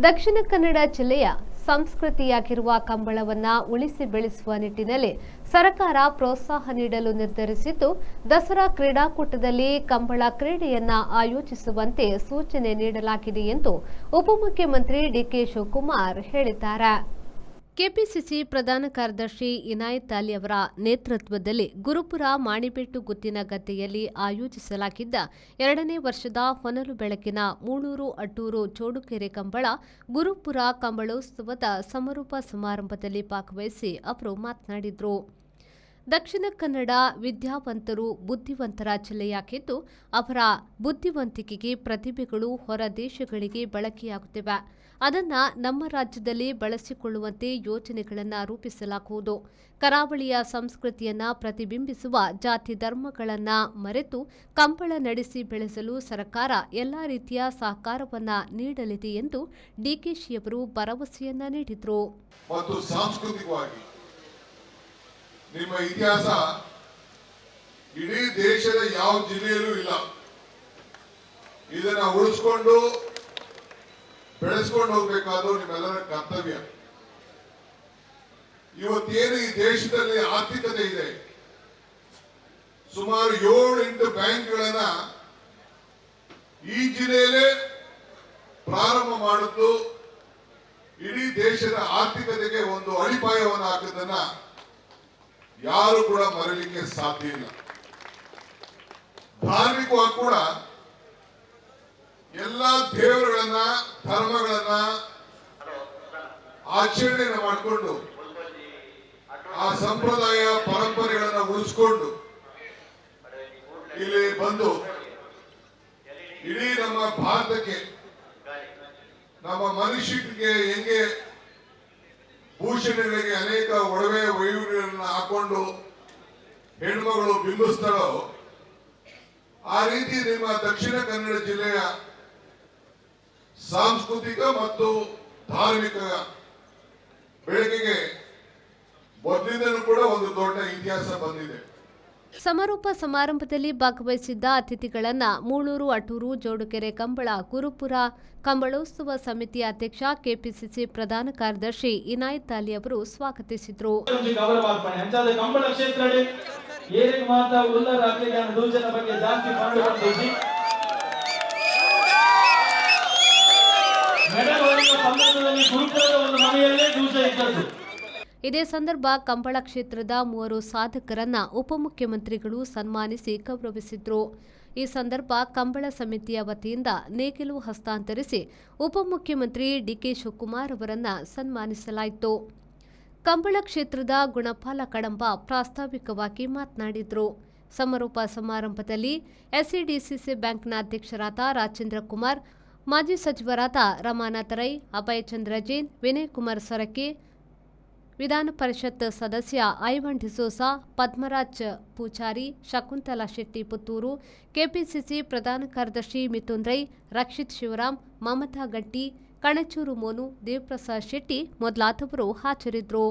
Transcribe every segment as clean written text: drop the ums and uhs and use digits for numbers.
ದಕ್ಷಿಣ ಕನ್ನಡ ಜಿಲ್ಲೆಯ ಸಂಸ್ಕೃತಿಯಾಗಿರುವ ಕಂಬಳವನ್ನು ಉಳಿಸಿ ಬೆಳೆಸುವ ನಿಟ್ಟಿನಲ್ಲಿ ಸರ್ಕಾರ ಪ್ರೋತ್ಸಾಹ ನೀಡಲು ನಿರ್ಧರಿಸಿದ್ದು, ದಸರಾ ಕ್ರೀಡಾಕೂಟದಲ್ಲಿ ಕಂಬಳ ಕ್ರೀಡೆಯನ್ನ ಆಯೋಜಿಸುವಂತೆ ಸೂಚನೆ ನೀಡಲಾಗಿದೆ ಎಂದು ಉಪಮುಖ್ಯಮಂತ್ರಿ ಡಿಕೆ ಶಿವಕುಮಾರ್ ಹೇಳಿದ್ದಾರೆ. ಕೆಪಿಸಿಸಿ ಪ್ರಧಾನ ಕಾರ್ಯದರ್ಶಿ ಇನಾಯತ್ ಅಲಿ ಅವರ ನೇತೃತ್ವದಲ್ಲಿ ಗುರುಪುರ ಮಾಣಿಬೆಟ್ಟು ಗುತ್ತಿನ ಗದ್ದೆಯಲ್ಲಿ ಆಯೋಜಿಸಲಾಗಿದ್ದ 2ನೇ ವರ್ಷದ ಹೊನಲು ಬೆಳಕಿನ ಮೂಳೂರು ಅಟ್ಟೂರು ಚೋಡುಕೆರೆ ಕಂಬಳ ಗುರುಪುರ ಕಂಬಳೋತ್ಸವದ ಸಮಾರೋಪ ಸಮಾರಂಭದಲ್ಲಿ ಭಾಗವಹಿಸಿ ಅವರು ಮಾತನಾಡಿದರು. ದಕ್ಷಿಣ ಕನ್ನಡ ವಿದ್ಯಾವಂತರು ಬುದ್ಧಿವಂತರ ಜಿಲ್ಲೆಯಾಗಿದ್ದು, ಅವರ ಬುದ್ಧಿವಂತಿಕೆಗೆ ಪ್ರತಿಭೆಗಳು ಹೊರ ದೇಶಗಳಿಗೆ ಬಳಕೆಯಾಗುತ್ತಿವೆ. ಅದನ್ನು ನಮ್ಮ ರಾಜ್ಯದಲ್ಲಿ ಬಳಸಿಕೊಳ್ಳುವಂತೆ ಯೋಜನೆಗಳನ್ನು ರೂಪಿಸಲಾಗುವುದು. ಕರಾವಳಿಯ ಸಂಸ್ಕೃತಿಯನ್ನು ಪ್ರತಿಬಿಂಬಿಸುವ ಜಾತಿ ಧರ್ಮಗಳನ್ನು ಮರೆತು ಕಂಬಳ ನಡೆಸಿ ಬೆಳೆಸಲು ಸರ್ಕಾರ ಎಲ್ಲ ರೀತಿಯ ಸಹಕಾರವನ್ನು ನೀಡಲಿದೆ ಎಂದು ಡಿಕೆಶಿಯವರು ಭರವಸೆಯನ್ನ ನೀಡಿದರು. ಮತ್ತು ಸಾಂಸ್ಕೃತಿಕವಾಗಿ ನಿಮ್ಮ ಇತಿಹಾಸ ಇಡೀ ದೇಶದ ಯಾವ ಜಿಲ್ಲೆಯಲ್ಲೂ ಇಲ್ಲ. ಇದನ್ನ ಉಳಿಸ್ಕೊಂಡು ಬೆಳೆಸ್ಕೊಂಡು ಹೋಗ್ಬೇಕಾದ್ರೂ ನಿಮ್ಮೆಲ್ಲರ ಕರ್ತವ್ಯ. ಇವತ್ತೇನು ಈ ದೇಶದಲ್ಲಿ ಆರ್ಥಿಕತೆ ಇದೆ, ಸುಮಾರು 7-8 ಬ್ಯಾಂಕ್ಗಳನ್ನ ಈ ಜಿಲ್ಲೆಯಲ್ಲೇ ಪ್ರಾರಂಭ ಮಾಡಿದ್ದು ಇಡೀ ದೇಶದ ಆರ್ಥಿಕತೆಗೆ ಒಂದು ಅಡಿಪಾಯವನ್ನು ಹಾಕಿದ್ದನ್ನ ಯಾರು ಕೂಡ ಮರೆಯಲಿಕ್ಕೆ ಸಾಧ್ಯ ಇಲ್ಲ. ಧಾರ್ಮಿಕವಾಗಿ ಕೂಡ ಎಲ್ಲ ದೇವರುಗಳನ್ನ ಧರ್ಮಗಳನ್ನ ಆಚರಣೆಯನ್ನು ಮಾಡಿಕೊಂಡು ಆ ಸಂಪ್ರದಾಯ ಪರಂಪರೆಗಳನ್ನ ಉಳಿಸ್ಕೊಂಡು ಇಲ್ಲಿ ಬಂದು ಇಡೀ ನಮ್ಮ ಭಾರತಕ್ಕೆ, ನಮ್ಮ ಮನುಷ್ಯರಿಗೆ ಹೆಂಗೆ ಭೂಷಣಗಳಿಗೆ ಅನೇಕ ಒಡವೆ ವೈವಿಧ್ಯಗಳನ್ನು ಹಾಕೊಂಡು ಹೆಣ್ಮಗಳು ಬಿಂಬಿಸ್ತಾಳೋ, ಆ ರೀತಿ ನಿಮ್ಮ ದಕ್ಷಿಣ ಕನ್ನಡ ಜಿಲ್ಲೆಯ ಸಾಂಸ್ಕೃತಿಕ ಮತ್ತು ಧಾರ್ಮಿಕ ಬೆಳಕಿಗೆ ಮೊದಲಿಂದಲೂ ಕೂಡ ಒಂದು ದೊಡ್ಡ ಇತಿಹಾಸ ಬಂದಿದೆ. ಸಮಾರೋಪ ಸಮಾರಂಭದಲ್ಲಿ ಭಾಗವಹಿಸಿದ್ದ ಅತಿಥಿಗಳನ್ನ ಮೂಳೂರು ಅಟ್ಟೂರು ಜೋಡುಕೆರೆ ಕಂಬಳ ಗುರುಪುರ ಕಂಬಳೋತ್ಸವ ಸಮಿತಿ ಅಧ್ಯಕ್ಷ ಕೆಪಿಸಿಸಿ ಪ್ರಧಾನ ಕಾರ್ಯದರ್ಶಿ ಇನಾಯತ್ ಅಲಿ ಅವರು ಸ್ವಾಗತಿಸಿದರು. ಇದೇ ಸಂದರ್ಭ ಕಂಬಳ ಕ್ಷೇತ್ರದ 3 ಸಾಧಕರನ್ನ ಉಪಮುಖ್ಯಮಂತ್ರಿಗಳು ಸನ್ಮಾನಿಸಿ ಗೌರವಿಸಿದ್ರು. ಈ ಸಂದರ್ಭ ಕಂಬಳ ಸಮಿತಿಯ ವತಿಯಿಂದ ನೇಗಿಲು ಹಸ್ತಾಂತರಿಸಿ ಉಪಮುಖ್ಯಮಂತ್ರಿ ಡಿಕೆ ಶಿವಕುಮಾರ್ ಅವರನ್ನ ಸನ್ಮಾನಿಸಲಾಯಿತು. ಕಂಬಳ ಕ್ಷೇತ್ರದ ಗುಣಪಾಲ ಕಡಂಬ ಪ್ರಾಸ್ತಾವಿಕವಾಗಿ ಮಾತನಾಡಿದರು. ಸಮಾರೋಪ ಸಮಾರಂಭದಲ್ಲಿ ಎಸ್ಸಿಡಿಸಿಸಿ ಬ್ಯಾಂಕ್ನ ಅಧ್ಯಕ್ಷರಾದ ರಾಜೇಂದ್ರ ಕುಮಾರ್, ಮಾಜಿ ಸಚಿವರಾದ ರಮಾನಾಥ ರೈ, ಅಭಯಚಂದ್ರ ಜೈನ್, ವಿನಯ್ ಕುಮಾರ್ ಸೊರಕೆ, ವಿಧಾನ ಪರಿಷತ್ ಸದಸ್ಯ ಐವನ್ ಡಿಸೋಸಾ, ಪದ್ಮರಾಜ್ ಪೂಜಾರಿ, ಶಕುಂತಲಾ ಶೆಟ್ಟಿ ಪುತ್ತೂರು, ಕೆಪಿಸಿಸಿ ಪ್ರಧಾನ ಕಾರ್ಯದರ್ಶಿ ಮಿಥುನ್ ರೈ, ರಕ್ಷಿತ್ ಶಿವರಾಮ್, ಮಮತಾ ಗಟ್ಟಿ, ಕಣಚೂರು ಮೋನು, ದೇವಪ್ರಸಾದ್ ಶೆಟ್ಟಿ ಮೊದಲಾದವರು ಹಾಜರಿದ್ದರು.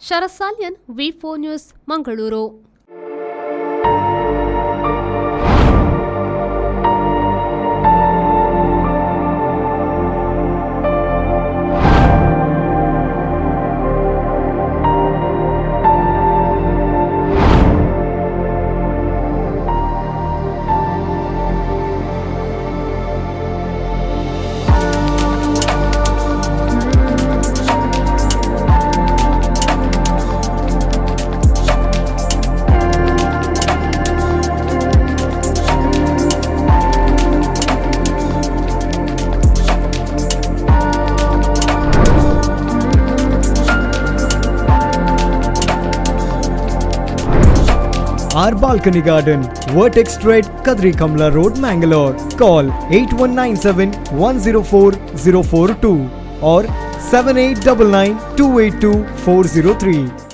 ಶರತ್ ಸಾಲ್ಯನ್, ವಿ4 news, Mangaluru. Our balcony garden, Vertex Trade, Kadri Kamla Road, Mangalore. Call 8197 104 042 or 7899 282 403.